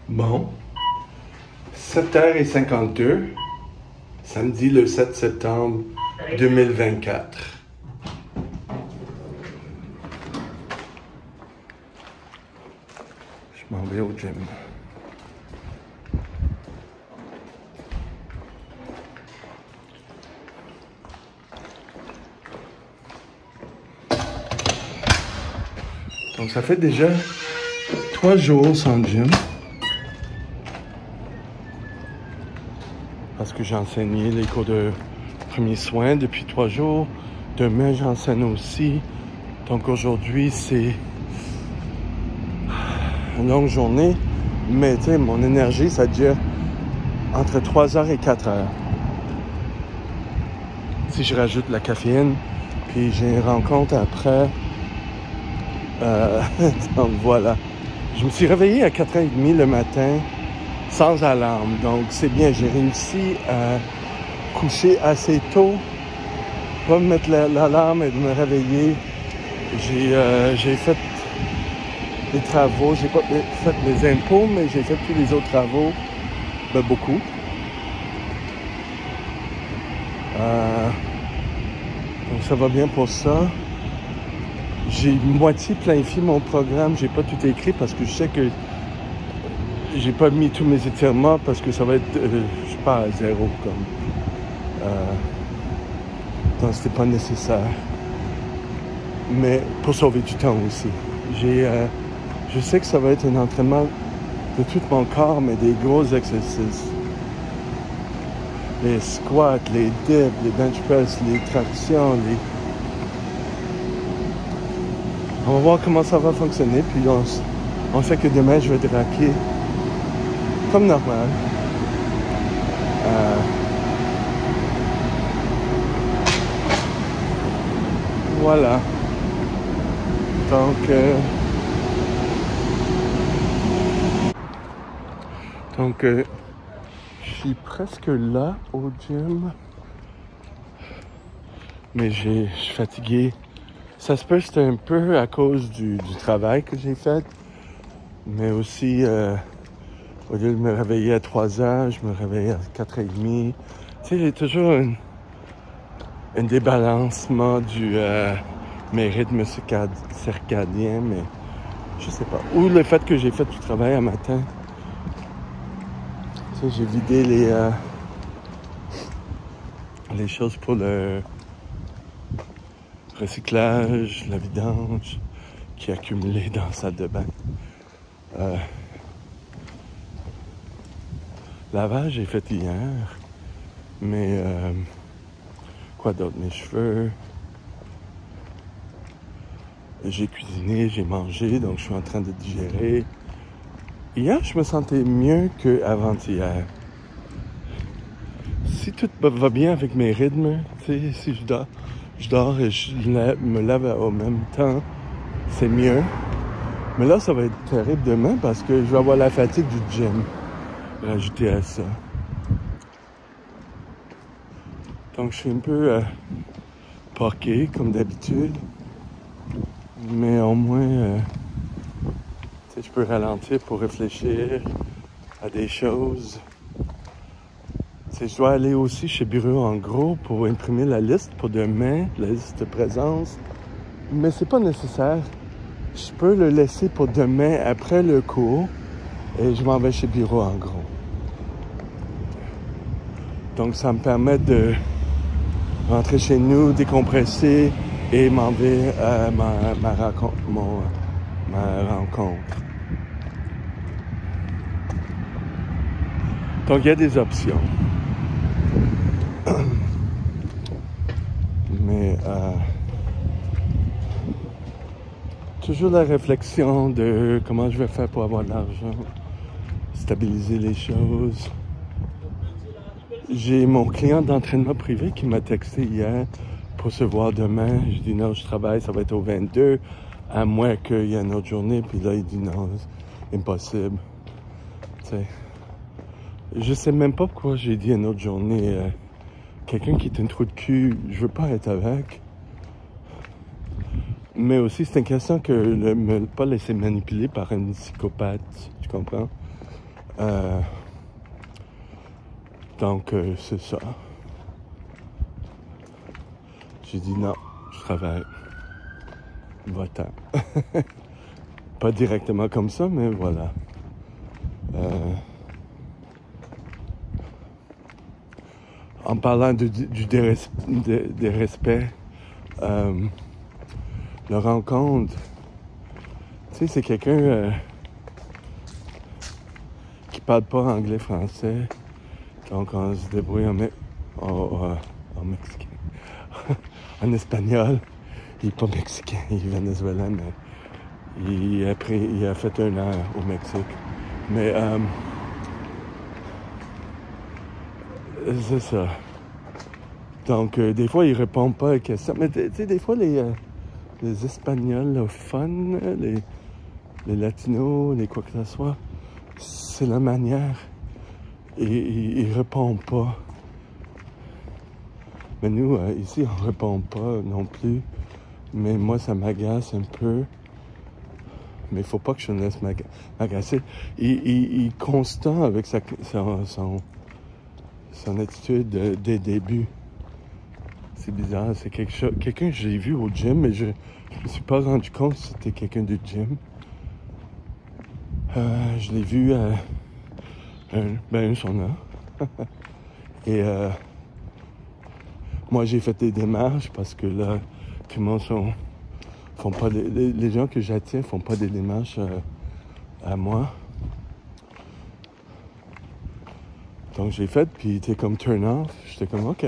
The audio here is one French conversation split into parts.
Bon, 7h52, samedi le 7 septembre 2024. Je m'en vais au gym. Donc ça fait déjà 3 jours sans gym. Parce que j'ai enseigné les cours de premiers soins depuis 3 jours. Demain, j'enseigne aussi. Donc aujourd'hui, c'est une longue journée. Mais tu sais, mon énergie, ça dure entre 3 heures et 4 heures. Si je rajoute la caféine, puis j'ai une rencontre après. Donc voilà. Je me suis réveillé à 4h30 le matin. Sans alarme, donc c'est bien, j'ai réussi à coucher assez tôt, pas me mettre l'alarme et de me réveiller. J'ai fait des travaux, j'ai pas fait les impôts, mais j'ai fait tous les autres travaux, beaucoup. Donc ça va bien pour ça. J'ai moitié planifié mon programme, j'ai pas tout écrit parce que je sais que j'ai pas mis tous mes étirements parce que ça va être, je sais pas, à zéro comme. Donc c'était pas nécessaire. Mais pour sauver du temps aussi. Je sais que ça va être un entraînement de tout mon corps, mais des gros exercices. Les squats, les dips, les bench press, les tractions, On va voir comment ça va fonctionner, puis on sait que demain je vais draquer comme normal. Voilà. Donc, je suis presque là au gym. Mais je suis fatigué. Ça se peut que c'était un peu à cause du travail que j'ai fait. Mais aussi, au lieu de me réveiller à 3 heures, je me réveille à 4h30. Tu sais, il y a toujours un débalancement mes rythmes circadiens, mais je sais pas. Ou le fait que j'ai fait du travail un matin. Tu sais, j'ai vidé les choses pour le recyclage, la vidange qui est accumulée dans la salle de bain. Lavage, j'ai fait hier. Mais quoi d'autre? Mes cheveux. J'ai cuisiné, j'ai mangé, donc je suis en train de digérer. Hier, je me sentais mieux qu'avant-hier. Si tout va bien avec mes rythmes, tu sais, si je dors et je me lave au même temps, c'est mieux. Mais là, ça va être terrible demain parce que je vais avoir la fatigue du gym rajoutée à ça. Donc, je suis un peu poqué, comme d'habitude. Mais au moins, je peux ralentir pour réfléchir à des choses. Je dois aller aussi chez Bureau en gros pour imprimer la liste pour demain, la liste de présence. Mais c'est pas nécessaire. Je peux le laisser pour demain après le cours et je m'en vais chez Bureau en gros. Donc ça me permet de rentrer chez nous, décompresser et m'en vais à ma rencontre. Donc il y a des options. Mais toujours la réflexion de comment je vais faire pour avoir de l'argent, stabiliser les choses. J'ai mon client d'entraînement privé qui m'a texté hier pour se voir demain. Je dis non, je travaille, ça va être au 22, à moins qu'il y ait une autre journée. Puis là, il dit non, c'est impossible. T'sais. Je sais même pas pourquoi j'ai dit une autre journée. Quelqu'un qui est un trou de cul, je veux pas être avec. Mais aussi, c'est une question que ne pas laisser manipuler par un psychopathe, tu comprends? Euh, donc, c'est ça. J'ai dit non, je travaille. Va-t'en. Pas directement comme ça, mais voilà. En parlant des respects, la rencontre, tu sais, c'est quelqu'un qui parle pas anglais-français, donc on se débrouille en mexicain, en espagnol. Il est pas mexicain, il est vénézuélien, mais il a fait 1 an au Mexique. Mais c'est ça. Donc, des fois, il répond pas à questions. Mais tu sais, des fois, les Espagnols, le fun, les Latinos, les quoi que ce soit, c'est la manière. Et ils répondent pas. Mais nous, ici, on répond pas non plus. Mais moi, ça m'agace un peu. Mais il faut pas que je me laisse m'agacer. Il est constant avec son attitude des débuts. C'est bizarre, c'est quelqu'un que j'ai vu au gym, mais je me suis pas rendu compte que c'était quelqu'un du gym. Je l'ai vu à un sauna. Et moi, j'ai fait des démarches parce que là, tout le monde font pas les gens que j'attire font pas des démarches à moi. Donc j'ai fait, puis il était comme turn off. J'étais comme OK.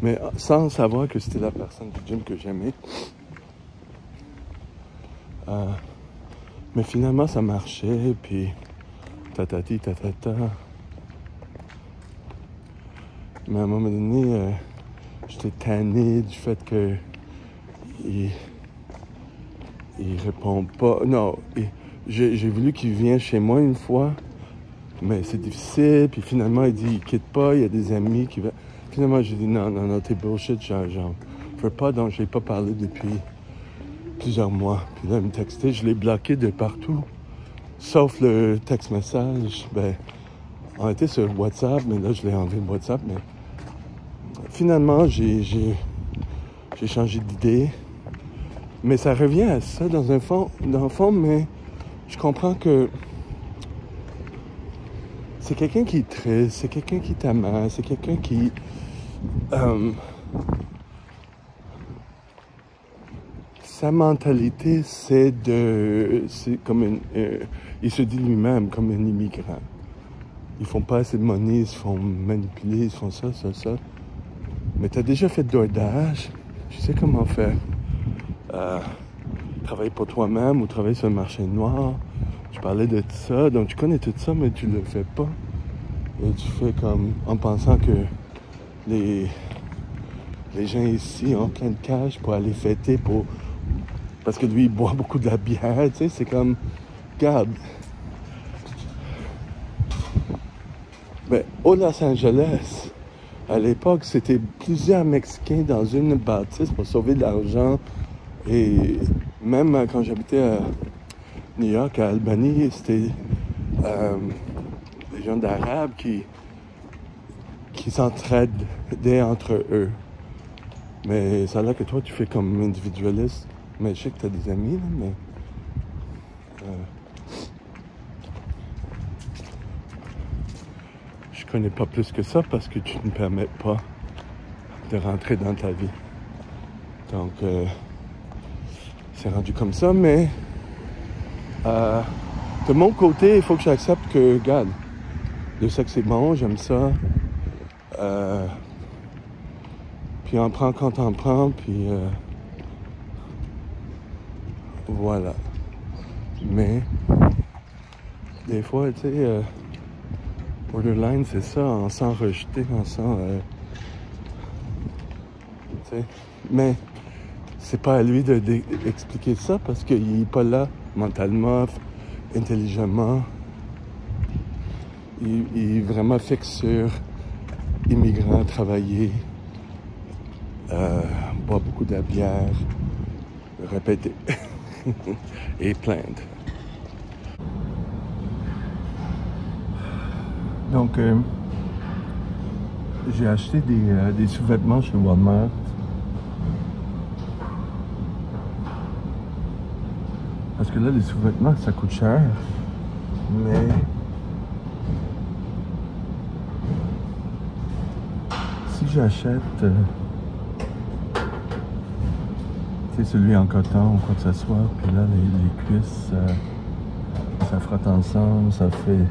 Mais sans savoir que c'était la personne du gym que j'aimais. Mais finalement, ça marchait, puis tatati, tatata. Mais à un moment donné, j'étais tanné du fait que il répond pas. Non, j'ai voulu qu'il vienne chez moi une fois, mais c'est difficile. Puis finalement, il dit, il quitte pas, il y a des amis qui veulent. Finalement, j'ai dit, non, t'es bullshit, genre, je veux pas, donc j'ai pas parlé depuis plusieurs mois. Puis là, il me textait, je l'ai bloqué de partout, sauf le texte-message. Ben, on était sur WhatsApp, mais là, je l'ai enlevé le WhatsApp, mais finalement, j'ai changé d'idée. Mais ça revient à ça dans le fond, mais je comprends que c'est quelqu'un qui est triste, c'est quelqu'un qui t'amasse, c'est quelqu'un qui... sa mentalité, c'est comme il se dit lui-même comme un immigrant. Ils font pas assez de monnaie, ils se font manipuler, ils font ça. Mais t'as déjà fait de DoorDash, tu sais comment faire. Travailler pour toi-même ou travailler sur le marché noir. Je parlais de tout ça, donc tu connais tout ça, mais tu le fais pas. Et tu fais comme en pensant que les gens ici ont plein de cash pour aller fêter parce que lui, il boit beaucoup de la bière, tu sais, c'est comme, regarde. Ben, au Los Angeles, à l'époque, c'était plusieurs Mexicains dans une bâtisse pour sauver de l'argent. Et même quand j'habitais à New York, à Albany, c'était des gens d'Arabes qui s'entraidaient entre eux. Mais ça a l'air que toi, tu fais comme individualiste. Mais je sais que tu as des amis, là, mais... je connais pas plus que ça parce que tu ne permets pas de rentrer dans ta vie. Donc, c'est rendu comme ça, mais... de mon côté, il faut que j'accepte que, regarde, le sexe c'est bon, j'aime ça. Puis on prend quand on prend, puis voilà. Mais des fois, tu sais, borderline, c'est ça, on sent rejeté, on sent... tu sais, mais c'est pas à lui d'expliquer ça parce qu'il est pas là mentalement, intelligemment. Il est vraiment fixe sur immigrant, travailler, boire beaucoup de la bière, répéter et plaindre. Donc, j'ai acheté des sous-vêtements chez Walmart. Parce que là, les sous-vêtements, ça coûte cher. Mais si j'achète celui en coton ou quoi que ce soit, puis là, les cuisses, ça frotte ensemble, ça fait...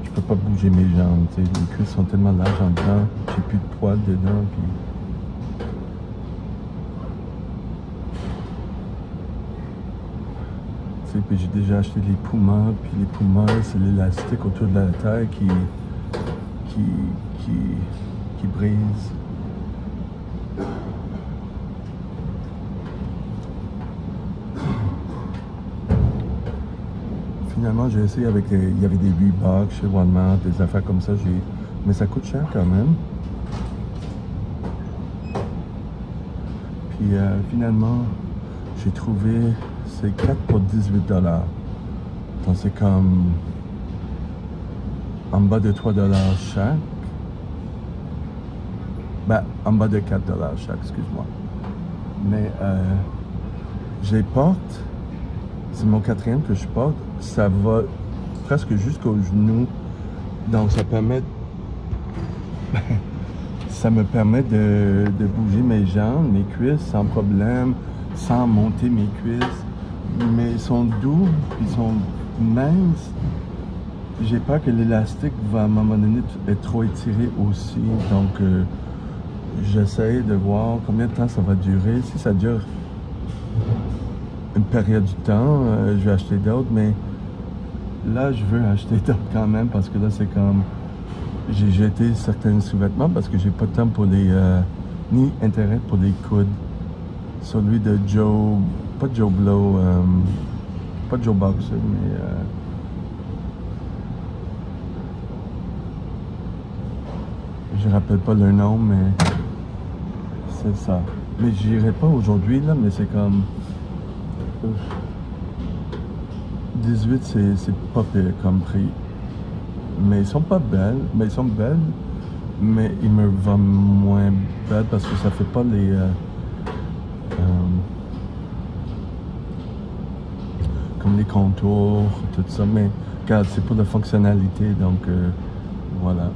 Je peux pas bouger mes jambes, t'sais. Les cuisses sont tellement larges en dedans, j'ai plus de poils dedans, puis j'ai déjà acheté les Pumas, puis les Pumas, c'est l'élastique autour de la taille qui brise. Finalement, j'ai essayé avec il y avait des Reebok chez Walmart, des affaires comme ça, mais ça coûte cher quand même. Puis finalement, j'ai trouvé ces 4 pour 18 $. Donc c'est comme en bas de 3 $ chaque. Ben, en bas de 4 $ chaque, excuse-moi. Mais je les porte. C'est mon 4e que je porte. Ça va presque jusqu'au genou. Donc ça permet... ça me permet de bouger mes jambes, mes cuisses sans problème, sans monter mes cuisses. Mais ils sont doux, ils sont minces. J'ai peur que l'élastique va à un moment donné être trop étiré aussi. Donc j'essaie de voir combien de temps ça va durer. Si ça dure une période du temps, je vais acheter d'autres, mais là je veux acheter d'autres quand même parce que là c'est comme j'ai jeté certains sous-vêtements parce que j'ai pas de temps pour les ni intérêt pour les coudes. Celui de Joe, pas Joe Blow, pas Joe Boxer, mais je rappelle pas le nom, mais c'est ça. Mais j'irai pas aujourd'hui là, mais c'est comme 18, c'est pas pire comme prix. Mais ils sont pas belles, mais ils sont belles, mais ils me vendent moins belles parce que ça fait pas les comme les contours, tout ça. Mais regarde, c'est pour la fonctionnalité, donc voilà.